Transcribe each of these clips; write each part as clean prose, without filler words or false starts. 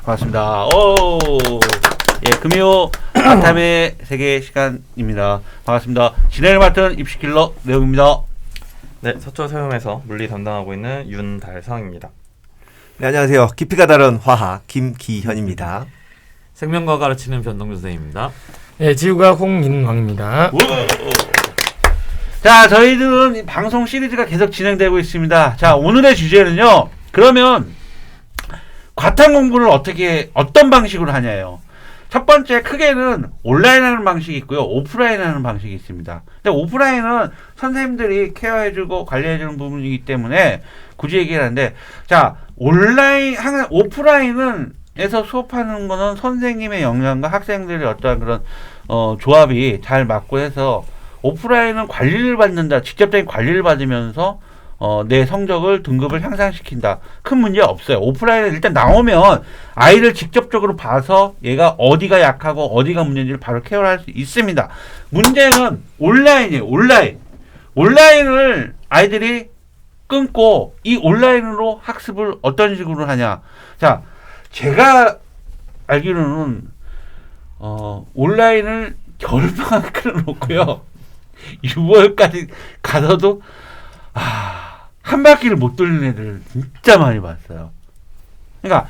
반갑습니다. 오, 예, 금요 바탐의 세계 시간입니다. 반갑습니다. 진행을 맡은 입시킬러 내용입니다. 네, 서초 세움에서 물리 담당하고 있는 윤달성입니다. 네, 안녕하세요. 깊이가 다른 화학 김기현입니다. 생명과 가르치는 변동주 선생님입니다. 네, 지구과학 홍민광입니다. 자, 저희들은 방송 시리즈가 계속 진행되고 있습니다. 자, 오늘의 주제는요. 그러면 과탐 공부를 어떤 방식으로 하냐예요. 첫 번째 크게는 온라인 하는 방식이 있고요. 오프라인 하는 방식이 있습니다. 근데 오프라인은 선생님들이 케어해주고 관리해주는 부분이기 때문에 굳이 얘기를 하는데, 자, 항상 오프라인은 에서 수업하는 거는 선생님의 역량과 학생들의 어떠한 그런 조합이 잘 맞고 해서 오프라인은 관리를 받는다. 직접적인 관리를 받으면서 내 성적을 등급을 향상시킨다. 큰 문제 없어요. 오프라인은 일단 나오면 아이를 직접적으로 봐서 얘가 어디가 약하고 어디가 문제인지를 바로 케어를 할 수 있습니다. 문제는 온라인이에요. 온라인을 아이들이 끊고 이 온라인으로 학습을 어떤 식으로 하냐. 자, 제가 알기로는 온라인을 겨울방학에 끊어놓고요. 6월까지 가서도 한 바퀴를 못 돌리는 애들 진짜 많이 봤어요. 그러니까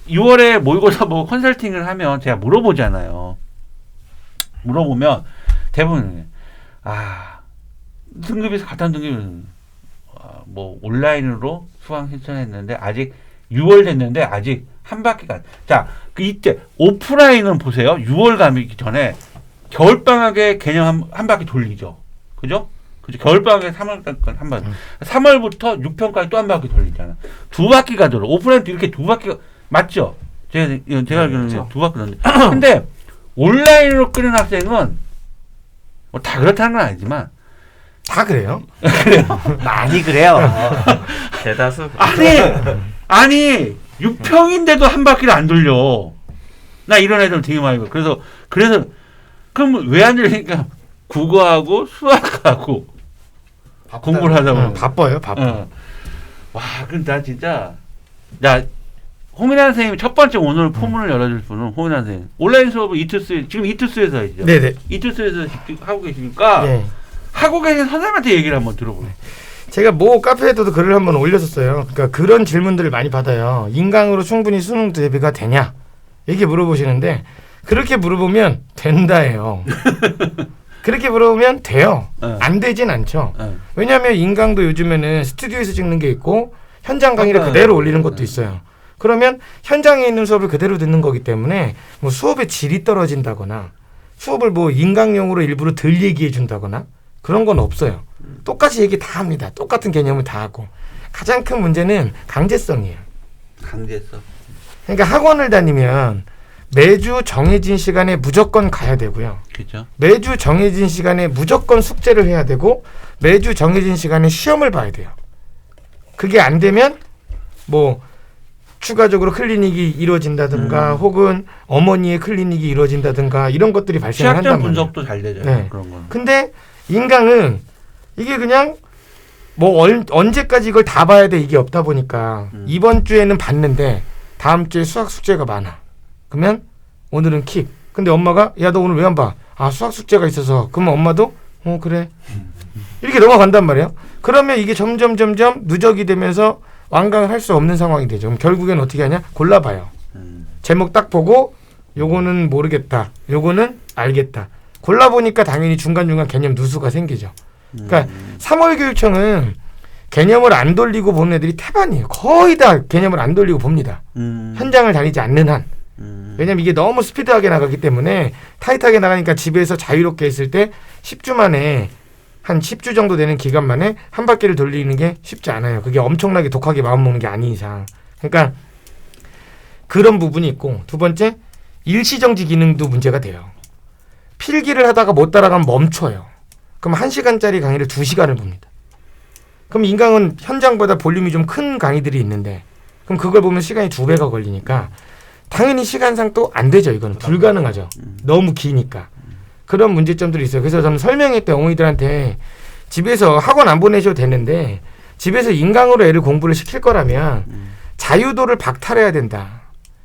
6월에 모의고사 뭐 컨설팅을 하면 제가 물어보잖아요. 물어보면 대부분 등급에서 같은 등급은 뭐 온라인으로 수강 신청했는데 아직 6월 됐는데 아직 한 바퀴가. 자, 이때 오프라인은 보세요. 6월 가기 전에 겨울방학에 개념 한 바퀴 돌리죠. 그죠? 겨울방학에 3월까지 한 바퀴. 3월부터 6편까지 또 한 바퀴 돌리잖아. 두 바퀴가 돌아. 오프라인도 이렇게 두 바퀴가 맞죠? 제가 알기로는 두 바퀴 돌는데. 근데 온라인으로 끄는 학생은 뭐 다 그렇다는 건 아니지만 다 그래요? 그래요. 많이 그래요. 대다수. 아니 6평인데도 한 바퀴를 안 돌려. 나 이런 애들 되게 많이 봐. 그래서 그럼 왜 안 돌리니까 국어하고 수학하고 공부를 하다 보면 바빠요. 와, 그럼 나 진짜 홍인환 선생님이 첫 번째 오늘 포문을 열어줄 분은 홍인환 선생님. 온라인 수업을 지금 이투스에서 하죠. 네네. 이투스에서 하고 계시니까 네. 하고 계신 선생님한테 얘기를 한번 들어보세요. 제가 모 카페에도 글을 한번 올렸었어요. 그러니까 그런 질문들을 많이 받아요. 인강으로 충분히 수능 대비가 되냐? 이렇게 물어보시는데 그렇게 물어보면 된다예요. 그렇게 물어보면 돼요. 안 되진 않죠. 왜냐하면 인강도 요즘에는 스튜디오에서 찍는 게 있고 현장 강의를 그대로 올리는 것도 있어요. 그러면 현장에 있는 수업을 그대로 듣는 거기 때문에 뭐 수업의 질이 떨어진다거나 수업을 뭐 인강용으로 일부러 덜 얘기해 준다거나 그런 건 없어요. 똑같이 얘기 다 합니다. 똑같은 개념을 다 하고. 가장 큰 문제는 강제성이에요. 강제성. 그러니까 학원을 다니면 매주 정해진 시간에 무조건 가야 되고요. 그렇죠. 매주 정해진 시간에 무조건 숙제를 해야 되고 매주 정해진 시간에 시험을 봐야 돼요. 그게 안 되면 뭐 추가적으로 클리닉이 이루어진다든가 혹은 어머니의 클리닉이 이루어진다든가 이런 것들이 발생을 한단 말이에요. 시학점 분석도 잘 되죠. 네. 그런 건. 근데 인강은 이게 그냥 뭐 언제까지 이걸 다 봐야 돼 이게 없다 보니까 이번 주에는 봤는데 다음 주에 수학 숙제가 많아. 그러면 오늘은 킥. 근데 엄마가 야 너 오늘 왜 안 봐? 수학 숙제가 있어서. 그러면 엄마도 그래. 이렇게 넘어간단 말이에요. 그러면 이게 점점 누적이 되면서 완강을 할 수 없는 상황이 되죠. 그럼 결국엔 어떻게 하냐? 골라봐요. 제목 딱 보고 요거는 모르겠다. 요거는 알겠다. 골라보니까 당연히 중간중간 개념 누수가 생기죠. 그러니까 3월 교육청은 개념을 안 돌리고 보는 애들이 태반이에요. 거의 다 개념을 안 돌리고 봅니다. 현장을 다니지 않는 한. 왜냐면 이게 너무 스피드하게 나가기 때문에 타이트하게 나가니까 집에서 자유롭게 있을 때 10주 만에 한 10주 정도 되는 기간 만에 한 바퀴를 돌리는 게 쉽지 않아요. 그게 엄청나게 독하게 마음먹는 게 아닌 이상. 그러니까 그런 부분이 있고 두 번째 일시정지 기능도 문제가 돼요. 필기를 하다가 못 따라가면 멈춰요. 그럼 1시간짜리 강의를 2시간을 봅니다. 그럼 인강은 현장보다 볼륨이 좀 큰 강의들이 있는데 그럼 그걸 보면 시간이 2배가 걸리니까 당연히 시간상 또 안 되죠. 이거는 불가능하죠. 너무 기니까. 그런 문제점들이 있어요. 그래서 저는 설명회 때 어머니들한테 집에서 학원 안 보내셔도 되는데 집에서 인강으로 애를 공부를 시킬 거라면 자유도를 박탈해야 된다.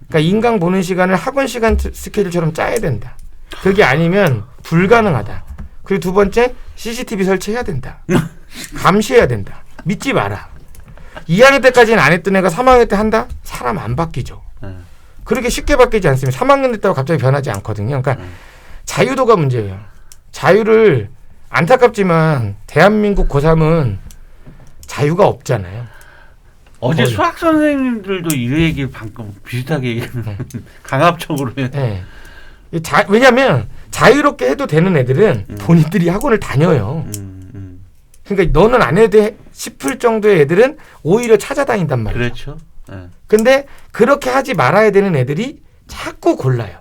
그러니까 인강 보는 시간을 학원 시간 스케줄처럼 짜야 된다. 그게 아니면 불가능하다. 그리고 두 번째 CCTV 설치해야 된다. 감시해야 된다. 믿지 마라. 2학년 때까지는 안 했던 애가 3학년 때 한다? 사람 안 바뀌죠. 그렇게 쉽게 바뀌지 않습니다. 3학년 됐다고 갑자기 변하지 않거든요. 그러니까 자유도가 문제예요. 자유를 안타깝지만 대한민국 고3은 자유가 없잖아요. 어제 거의. 수학 선생님들도 이 얘기를 방금 비슷하게 얘기를 강압적으로 해. 네. 왜냐하면 자유롭게 해도 되는 애들은 본인들이 학원을 다녀요. 그러니까 너는 안 해도 돼 싶을 정도의 애들은 오히려 찾아다닌단 말이에요. 그렇죠. 예. 근데 그렇게 하지 말아야 되는 애들이 자꾸 골라요.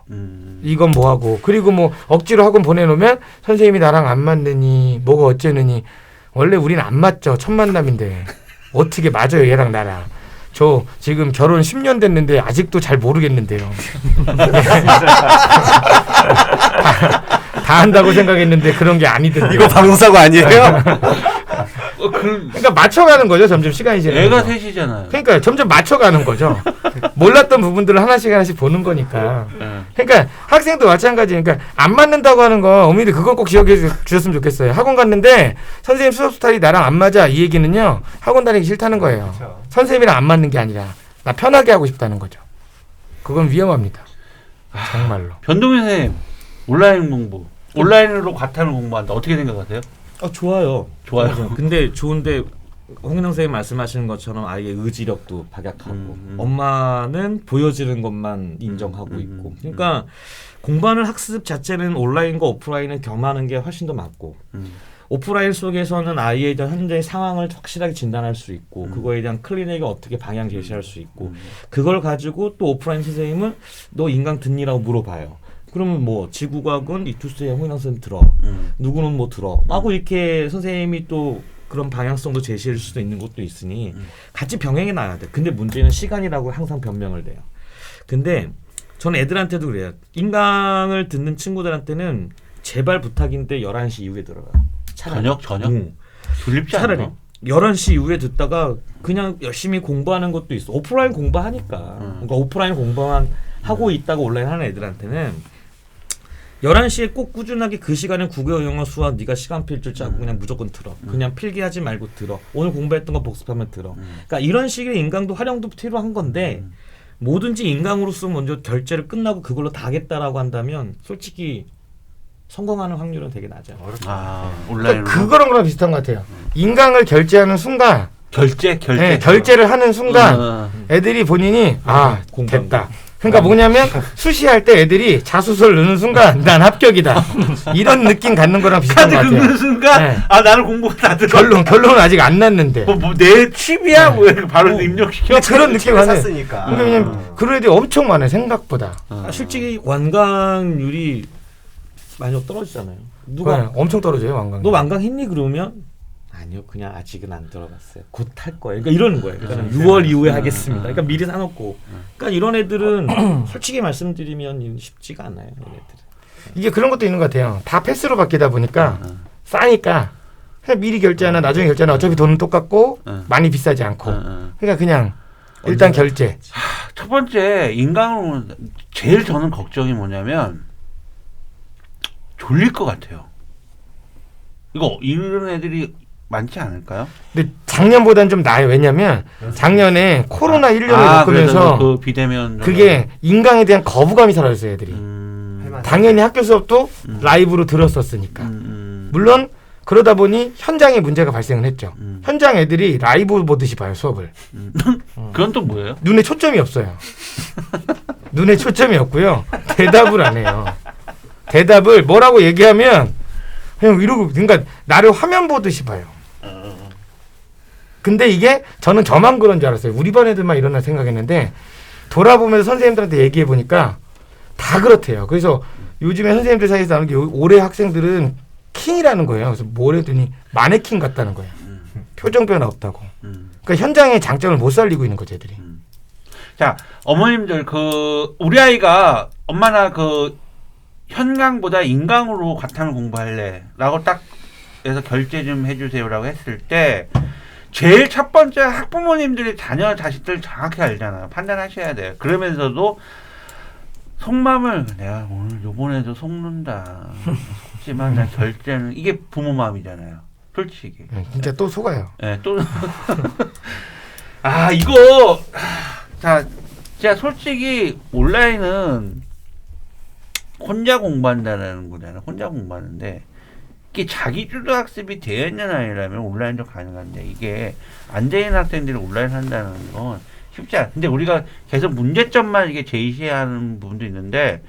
이건 뭐하고 그리고 뭐 억지로 학원 보내놓으면 선생님이 나랑 안 맞느니 뭐가 어쩌느니 원래 우리는 안 맞죠. 첫 만남인데 어떻게 맞아요 얘랑 나랑. 저 지금 결혼 10년 됐는데 아직도 잘 모르겠는데요. 다 한다고 생각했는데 그런 게 아니던데. 이거 방송사고 아니에요? 그러니까 맞춰가는 거죠. 점점 시간이 지나면서. 애가 셋이잖아요. 그러니까 점점 맞춰가는 거죠. 몰랐던 부분들을 하나씩 보는 거니까. 그러니까 학생도 마찬가지니까 안 맞는다고 하는 거 어머니들 그건 꼭 기억해 주셨으면 좋겠어요. 학원 갔는데 선생님 수업 스타일이 나랑 안 맞아 이 얘기는요. 학원 다니기 싫다는 거예요. 그렇죠. 선생님이랑 안 맞는 게 아니라 나 편하게 하고 싶다는 거죠. 그건 위험합니다. 정말로. 변동현 선생님 온라인 공부 온라인으로 과탐을 공부한다. 어떻게 생각하세요? 좋아요. 좋아요. 맞아. 근데 좋은데 홍인영 선생님 말씀하시는 것처럼 아이의 의지력도 박약하고 엄마는 보여지는 것만 인정하고 있고 그러니까 공부하는 학습 자체는 온라인과 오프라인을 겸하는 게 훨씬 더 맞고 오프라인 속에서는 아이에 대한 현재의 상황을 확실하게 진단할 수 있고 그거에 대한 클리닉을 어떻게 방향 제시할 수 있고 그걸 가지고 또 오프라인 선생님은 너 인강 듣니라고 물어봐요. 그러면 뭐 지구과학은 이투스의 홍인영 선생님 들어 누구는 뭐 들어 하고 이렇게 선생님이 또 그런 방향성도 제시할 수도 있는 것도 있으니 같이 병행해 놔야 돼. 근데 문제는 시간이라고 항상 변명을 돼요. 근데 저는 애들한테도 그래요. 인강을 듣는 친구들한테는 제발 부탁인데 11시 이후에 들어요. 차라리. 저녁? 졸립지 차라리 않나? 11시 이후에 듣다가 그냥 열심히 공부하는 것도 있어. 오프라인 공부하니까. 그러니까 오프라인 공부만 하고 있다가 온라인 하는 애들한테는 11시에 꼭 꾸준하게 그 시간에 국어, 영어, 수학 네가 시간표를 짜고 그냥 무조건 들어. 그냥 필기하지 말고 들어. 오늘 공부했던 거 복습하면 들어. 그러니까 이런 식의 인강도 활용도 필요한 건데 뭐든지 인강으로서 먼저 결제를 끝나고 그걸로 다 하겠다라고 한다면 솔직히 성공하는 확률은 되게 낮아요. 온라인으로. 그러니까 그거랑 거랑 비슷한 것 같아요. 인강을 결제하는 순간 결제. 네, 결제를 하는 순간 애들이 본인이 됐다. 그러니까 뭐냐면 수시할 때 애들이 자소서를 넣는 순간 난 합격이다. 이런 느낌 갖는 거랑 비슷한 것 카드 같아요. 긁는 순간 네. 나는 공부가 다 들어. 결론은 아직 안 났는데. 내 취미야 뭐 이렇게 바로 입력시켜. 그런 느낌 하는. 샀으니까. 그러니까 그냥 그런 애들이 엄청 많아요. 생각보다. 솔직히 완강률이 많이 떨어지잖아요. 누가 네, 엄청 떨어져요 완강. 너 완강했니 그러면 아니요 그냥 아직은 안 들어갔어요. 곧 할 거예요. 그러니까 이러는 거예요. 그러니까 6월 이후에 하겠습니다. 그러니까 미리 사놓고. 그러니까 이런 애들은 솔직히 말씀드리면 쉽지가 않아요. 이런 애들은. 이게 그런 것도 있는 것 같아요. 다 패스로 바뀌다 보니까 싸니까 그냥 미리 결제하나 나중에 결제하나 어차피 돈은 똑같고 많이 비싸지 않고. 그러니까 그냥 일단 결제. 첫 번째 인강으로 제일 저는 걱정이 뭐냐면 졸릴 것 같아요. 이거 이런 애들이 많지 않을까요? 근데 작년보다는 좀 나아요. 왜냐면 작년에 코로나 1년을 겪으면서 그 비대면 그게 인강에 대한 거부감이 사라졌어요. 애들이. 당연히 학교 수업도 라이브로 들었었으니까. 물론 그러다 보니 현장에 문제가 발생을 했죠. 현장 애들이 라이브 보듯이 봐요. 수업을. 그건 또 뭐예요? 눈에 초점이 없어요. 눈에 초점이 없고요. 대답을 안 해요. 대답을 뭐라고 얘기하면 그냥 이러고 그러니까 나를 화면 보듯이 봐요. 근데 이게 저는 저만 그런 줄 알았어요. 우리 반 애들만 이러나 생각했는데 돌아보면서 선생님들한테 얘기해 보니까 다 그렇대요. 그래서 요즘에 선생님들 사이에서 나오는 게 올해 학생들은 킹이라는 거예요. 그래서 뭘 했더니 마네킹 같다는 거예요. 표정 변화 없다고. 그러니까 현장의 장점을 못 살리고 있는 거죠, 애들이. 자, 어머님들 우리 아이가 엄마나 현강보다 인강으로 과탐을 공부할래라고 딱 해서 결제 좀 해주세요라고 했을 때 제일 첫 번째 학부모님들이 자식들 정확히 알잖아요. 판단하셔야 돼요. 그러면서도 속마음을 내가 오늘 요번에도 속는다. 속지만 나 결제는 이게 부모 마음이잖아요. 솔직히. 진짜 또 속아요. 네, 또 이거 자 제가 솔직히 온라인은 혼자 공부한다는 거잖아요. 혼자 공부하는데 이게 자기주도 학습이 되어 있는 아이라면 온라인도 가능한데 이게 안 되는 학생들이 온라인 한다는 건 쉽지 않아요. 근데 우리가 계속 문제점만 이게 제시하는 부분도 있는데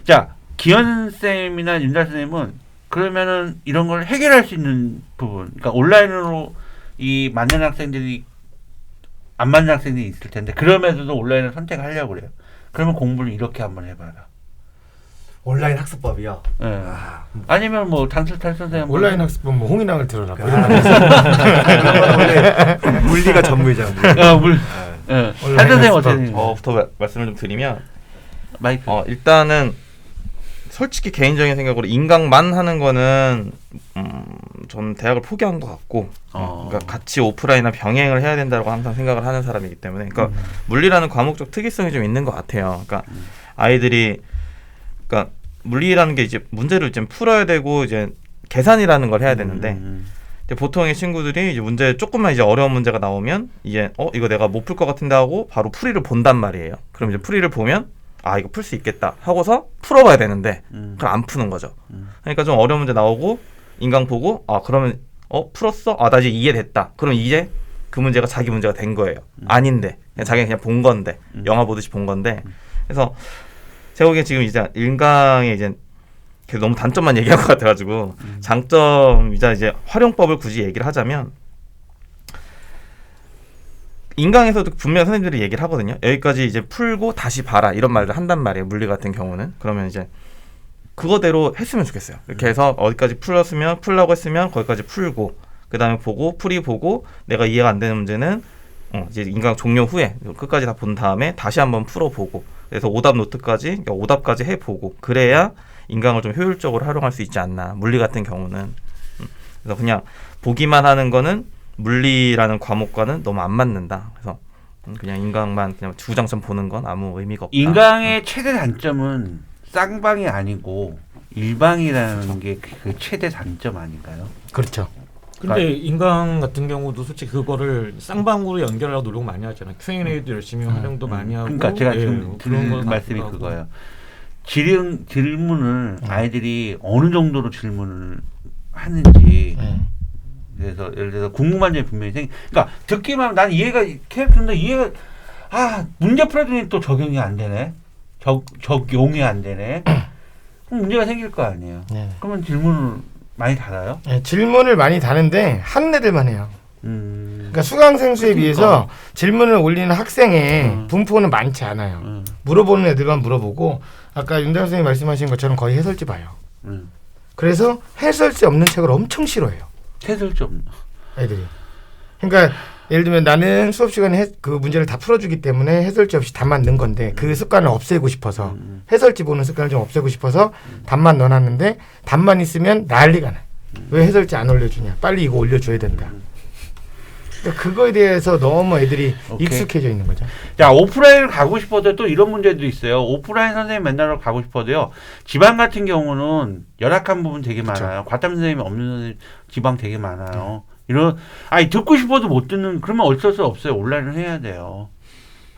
자 기현 쌤이나 윤달 선생님은 그러면은 이런 걸 해결할 수 있는 부분, 그러니까 온라인으로 이 맞는 학생들이 안 맞는 학생들이 있을 텐데 그럼에도 온라인을 선택하려고 그래요. 그러면 공부를 이렇게 한번 해봐라. 온라인 학습법이요. 예. 아니면 뭐 단술탈 선생님 온라인 학습은 뭐 홍인왕을 들어라. 뭐 이런 원래 물리가 전문이잖아. 물리. 예. 온라인 한 선생님 학습법. 어떻게 저부터 말씀을 좀 드리면 마이크. 일단은 솔직히 개인적인 생각으로 인강만 하는 거는 전 대학을 포기한 것 같고 그러니까 같이 오프라인이나 병행을 해야 된다고 항상 생각을 하는 사람이기 때문에 그러니까 물리라는 과목적 특이성이 좀 있는 것 같아요. 그러니까 아이들이 그러니까 물리라는 게 이제 문제를 이제 풀어야 되고 이제 계산이라는 걸 해야 되는데 이제 보통의 친구들이 이제 문제 조금만 이제 어려운 문제가 나오면 이제 이거 내가 못 풀 것 같은데 하고 바로 풀이를 본단 말이에요. 그럼 이제 풀이를 보면 이거 풀 수 있겠다 하고서 풀어봐야 되는데 그럼 안 푸는 거죠. 그러니까 좀 어려운 문제 나오고 인강 보고 그러면 풀었어? 나 이제 이해됐다. 그럼 이제 그 문제가 자기 문제가 된 거예요. 아닌데 그냥 자기가 그냥 본 건데 영화 보듯이 본 건데 그래서 제가 보기엔 지금 이제 인강에 이제 너무 단점만 얘기한 것 같아가지고 장점이자 이제 활용법을 굳이 얘기를 하자면 인강에서도 분명 선생님들이 얘기를 하거든요. 여기까지 이제 풀고 다시 봐라 이런 말을 한단 말이에요. 물리 같은 경우는 그러면 이제 그거대로 했으면 좋겠어요. 이렇게 해서 어디까지 풀라고 했으면 거기까지 풀고 그 다음에 보고 풀이 보고 내가 이해가 안 되는 문제는 이제 인강 종료 후에 끝까지 다 본 다음에 다시 한번 풀어보고 그래서 오답 노트까지 오답까지 해보고 그래야 인강을 좀 효율적으로 활용할 수 있지 않나. 물리 같은 경우는 그래서 그냥 보기만 하는 거는 물리라는 과목과는 너무 안 맞는다. 그래서 그냥 인강만 그냥 주장점 보는 건 아무 의미가 없다. 인강의 최대 단점은 쌍방이 아니고 일방이라는 게 그 최대 단점 아닌가요? 그렇죠. 근데 인강 같은 경우도 솔직히 그거를 쌍방으로 연결하려고 노력 많이 하잖아요. Q&A도 열심히 활용도 많이 하고. 그러니까 제가 지금 그런 드리는 걸 말씀이 하고. 그거예요. 질문을 아이들이 어느 정도로 질문을 하는지 그래서 예를 들어서 궁금한 점이 분명히 그러니까 듣기만 하면 난 이해가 캐릭터인데 이해가 문제 풀어주니 또 적용이 안 되네. 적용이 안 되네. 그럼 문제가 생길 거 아니에요. 네. 그러면 질문을 많이 달아요? 네, 질문을 많이 다는데 하는 애들만 해요. 그러니까 수강생 수에 비해서 질문을 올리는 학생의 분포는 많지 않아요. 물어보는 애들만 물어보고 아까 윤달 선생님 말씀하신 것처럼 거의 해설지 봐요. 그래서 해설지 없는 책을 엄청 싫어해요. 해설지 없나? 애들이. 그러니까 예를 들면 나는 수업 시간에 그 문제를 다 풀어주기 때문에 해설지 없이 답만 넣은 건데 그 습관을 없애고 싶어서 해설지 보는 습관을 좀 없애고 싶어서 답만 넣어놨는데 답만 있으면 난리가 나. 왜 해설지 안 올려주냐? 빨리 이거 올려줘야 된다. 그러니까 그거에 대해서 너무 애들이 오케이. 익숙해져 있는 거죠. 자, 오프라인을 가고 싶어도 또 이런 문제도 있어요. 오프라인 선생님 맨날 가고 싶어도요. 지방 같은 경우는 열악한 부분 되게 많아요. 과탐 선생님이 없는 선생님 지방 되게 많아요. 듣고 싶어도 못 듣는, 그러면 어쩔 수 없어요. 온라인을 해야 돼요.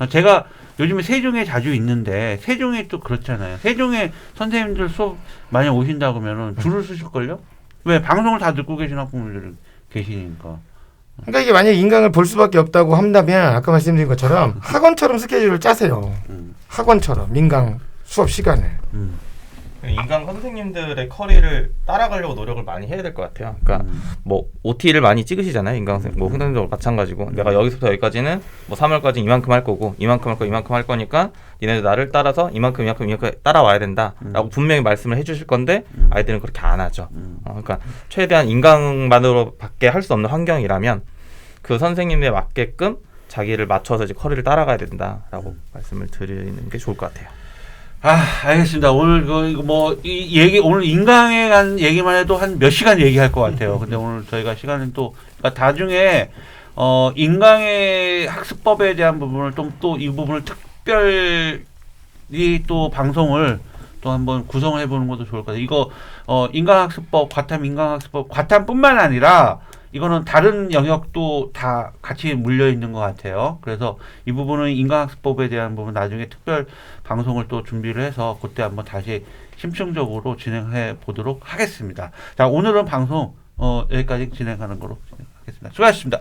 제가 요즘에 세종에 자주 있는데, 세종에 또 그렇잖아요. 세종에 선생님들 수업 많이 오신다고 하면은 줄을 서실걸요? 왜? 방송을 다 듣고 계신 학부모들 계시니까. 그러니까 이게 만약에 인강을 볼 수밖에 없다고 한다면 아까 말씀드린 것처럼 학원처럼 스케줄을 짜세요. 학원처럼 인강 수업 시간을. 인강 선생님들의 커리를 따라가려고 노력을 많이 해야 될 것 같아요. 그러니까 뭐 OT를 많이 찍으시잖아요. 인강 선생님, 뭐 선생님도 마찬가지고 내가 여기서부터 여기까지는 뭐 3월까지 이만큼 할 거고 이만큼 할 거 이만큼 할 거니까 니네들 나를 따라서 이만큼 따라와야 된다라고 분명히 말씀을 해주실 건데 아이들은 그렇게 안 하죠. 그러니까 최대한 인강만으로밖에 할 수 없는 환경이라면 그 선생님에 맞게끔 자기를 맞춰서 이제 커리를 따라가야 된다라고 말씀을 드리는 게 좋을 것 같아요. 알겠습니다. 오늘 이 얘기, 오늘 인강에 관한 얘기만 해도 한 몇 시간 얘기할 것 같아요. 근데 오늘 저희가 시간은 또, 그러니까 나중에 인강의 학습법에 대한 부분을 또 이 부분을 특별히 또 방송을 또 한번 구성을 해보는 것도 좋을 것 같아요. 이거 인강학습법, 과탐 인강학습법, 과탐뿐만 아니라 이거는 다른 영역도 다 같이 물려 있는 것 같아요. 그래서 이 부분은 인강학습법에 대한 부분 나중에 특별 방송을 또 준비를 해서 그때 한번 다시 심층적으로 진행해 보도록 하겠습니다. 자, 오늘은 방송 여기까지 진행하는 거로 진행하겠습니다. 수고하셨습니다.